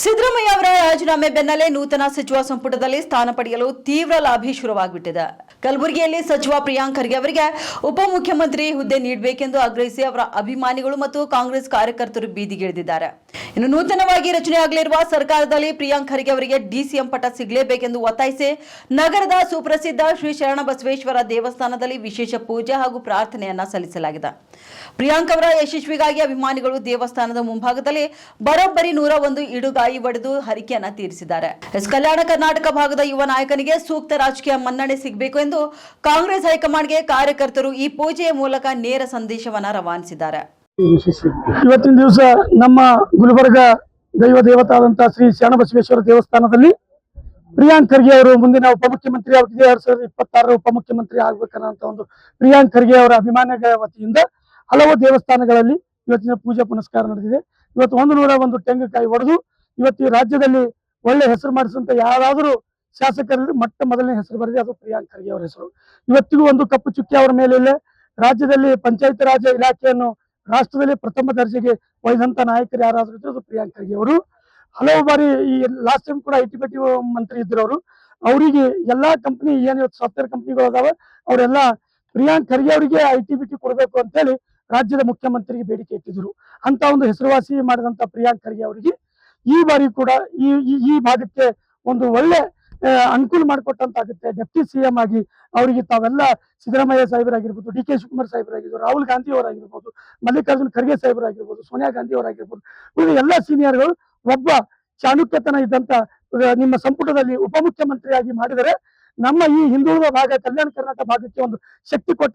ಸಿದ್ದರಾಮಯ್ಯ ಅವರ ರಾಜೀನಾಮೆ ಬೆನ್ನಲ್ಲೇ ನೂತನ ಸಚಿವ ಸಂಪುಟದಲ್ಲಿ ಸ್ಥಾನ ಪಡೆಯಲು ತೀವ್ರ ಲಾಬಿ ಶುರುವಾಗ್ಬಿಟ್ಟಿದೆ. ಕಲಬುರಗಿಯಲ್ಲಿ ಸಚಿವ ಪ್ರಿಯಾಂಕ್ ಖರ್ಗೆ ಅವರಿಗೆ ಉಪಮುಖ್ಯಮಂತ್ರಿ ಹುದ್ದೆ ನೀಡಬೇಕೆಂದು ಆಗ್ರಹಿಸಿ ಅವರ ಅಭಿಮಾನಿಗಳು ಮತ್ತು ಕಾಂಗ್ರೆಸ್ ಕಾರ್ಯಕರ್ತರು ಬೀದಿಗಿಳಿದಿದ್ದಾರೆ. ಇನ್ನು ನೂತನವಾಗಿ ರಚನೆಯಾಗಲಿರುವ ಸರ್ಕಾರದಲ್ಲಿ ಪ್ರಿಯಾಂಕ್ ಖರ್ಗೆ ಅವರಿಗೆ ಡಿಸಿಎಂ ಪಟ್ಟ ಸಿಗಲೇಬೇಕೆಂದು ಒತ್ತಾಯಿಸಿ ನಗರದ ಸುಪ್ರಸಿದ್ಧ ಶ್ರೀ ಶರಣಬಸವೇಶ್ವರ ದೇವಸ್ಥಾನದಲ್ಲಿ ವಿಶೇಷ ಪೂಜೆ ಹಾಗೂ ಪ್ರಾರ್ಥನೆಯನ್ನ ಸಲ್ಲಿಸಲಾಗಿದೆ. ಪ್ರಿಯಾಂಕ್ ಅವರ ಯಶಸ್ವಿಗಾಗಿ ಅಭಿಮಾನಿಗಳು ದೇವಸ್ಥಾನದ ಮುಂಭಾಗದಲ್ಲಿ ಬರೋಬ್ಬರಿ 101 ಇಡುಗಾಯಿ ಒಡೆದು ಹರಿಕೆಯನ್ನ ತೀರಿಸಿದ್ದಾರೆ. ಕಲ್ಯಾಣ ಕರ್ನಾಟಕ ಭಾಗದ ಯುವ ನಾಯಕನಿಗೆ ಸೂಕ್ತ ರಾಜಕೀಯ ಮನ್ನಣೆ ಸಿಗಬೇಕು ಎಂದು ಕಾಂಗ್ರೆಸ್ ಹೈಕಮಾಂಡ್ಗೆ ಕಾರ್ಯಕರ್ತರು ಈ ಪೂಜೆಯ ಮೂಲಕ ನೇರ ಸಂದೇಶವನ್ನ ರವಾನಿಸಿದ್ದಾರೆ. ಇವತ್ತಿನ ದಿವಸ ನಮ್ಮ ಗುಲ್ಬರ್ಗ ದೈವ ದೇವತಾದಂತಹ ಶ್ರೀ ಶರಣಬಸವೇಶ್ವರ ದೇವಸ್ಥಾನದಲ್ಲಿ ಪ್ರಿಯಾಂಕ್ ಖರ್ಗೆ ಅವರು ಮುಂದಿನ ಉಪಮುಖ್ಯಮಂತ್ರಿ 2026 ಉಪಮುಖ್ಯಮಂತ್ರಿ ಆಗ್ಬೇಕನ್ನೋ ಒಂದು ಪ್ರಿಯಾಂಕ್ ಖರ್ಗೆ ಅವರ ಅಭಿಮಾನಿಗಳ ವತಿಯಿಂದ ಹಲವು ದೇವಸ್ಥಾನಗಳಲ್ಲಿ ಇವತ್ತಿನ ಪೂಜೆ ಪುನಸ್ಕಾರ ನಡೆದಿದೆ. ಇವತ್ತು 101 ತೆಂಗಿನಕಾಯಿ ಒಡೆದು ಇವತ್ತು ರಾಜ್ಯದಲ್ಲಿ ಒಳ್ಳೆ ಹೆಸರು ಮಾಡಿಸುವಂತ ಯಾರಾದರೂ ಶಾಸಕರಲ್ಲಿ ಮೊದಲನೇ ಹೆಸರು ಬರೆದಿದೆ, ಅದು ಪ್ರಿಯಾಂಕ್ ಖರ್ಗೆ ಅವರ ಹೆಸರು. ಇವತ್ತಿಗೂ ಒಂದು ಕಪ್ಪು ಚುಕ್ಕಿ ಅವರ ಮೇಲೆ ಇಲ್ಲ. ರಾಜ್ಯದಲ್ಲಿ ಪಂಚಾಯತ್ ರಾಜ್ ಇಲಾಖೆಯನ್ನು ರಾಷ್ಟ್ರದಲ್ಲಿ ಪ್ರಥಮ ದರ್ಜೆಗೆ ಒಯ್ದಂತ ನಾಯಕರು ಯಾರಾದರೂ ಇದ್ರು ಅದು ಪ್ರಿಯಾಂಕ್ ಖರ್ಗೆ ಅವರು. ಹಲವು ಬಾರಿ ಈ ಲಾಸ್ಟ್ ಟೈಮ್ ಕೂಡ ಐಟಿ ಮಂತ್ರಿ ಇದ್ರು ಅವರು. ಅವರಿಗೆ ಎಲ್ಲಾ ಕಂಪನಿ ಏನು ಸಾಫ್ಟ್ವೇರ್ ಕಂಪನಿಗಳು ಅದಾವೆ ಅವರೆಲ್ಲ ಪ್ರಿಯಾಂಕ್ ಖರ್ಗೆ ಅವರಿಗೆ ಐಟಿ ಕೊಡಬೇಕು ಅಂತೇಳಿ ರಾಜ್ಯದ ಮುಖ್ಯಮಂತ್ರಿಗೆ ಬೇಡಿಕೆ ಇಟ್ಟಿದ್ರು. ಅಂತ ಒಂದು ಹೆಸರುವಾಸಿ ಮಾಡಿದಂತ ಪ್ರಿಯಾಂಕ್ ಖರ್ಗೆ ಅವರಿಗೆ ಈ ಬಾರಿ ಕೂಡ ಈ ಭಾಗಕ್ಕೆ ಒಂದು ಒಳ್ಳೆ ಅನುಕೂಲ ಮಾಡಿಕೊಟ್ಟಂತಾಗುತ್ತೆ. ಡೆಪ್ಟಿ ಸಿಎಂ ಆಗಿ ಅವರಿಗೆ ತಾವೆಲ್ಲ ಸಿದ್ದರಾಮಯ್ಯ ಸಾಹೇಬರಾಗಿರ್ಬೋದು, ಡಿ ಕೆ ಶಿವಕುಮಾರ್ ಸಾಹೇಬರಾಗಿರ್ಬೋದು, ರಾಹುಲ್ ಗಾಂಧಿ ಅವರಾಗಿರ್ಬೋದು, ಮಲ್ಲಿಕಾರ್ಜುನ್ ಖರ್ಗೆ ಸಾಹೇಬರಾಗಿರ್ಬೋದು, ಸೋನಿಯಾ ಗಾಂಧಿ ಅವರಾಗಿರ್ಬೋದು, ಇವರು ಎಲ್ಲ ಸೀನಿಯರ್ಗಳು ಒಬ್ಬ ಚಾಣುಕ್ಯತನ ಇದ್ದಂತ ನಿಮ್ಮ ಸಂಪುಟದಲ್ಲಿ ಉಪಮುಖ್ಯಮಂತ್ರಿಯಾಗಿ ಮಾಡಿದರೆ ನಮ್ಮ ಈ ಹಿಂದುಳಿದ ಭಾಗ ಕಲ್ಯಾಣ ಕರ್ನಾಟಕ ಭಾಗಕ್ಕೆ ಒಂದು ಶಕ್ತಿ ಕೊಟ್ಟ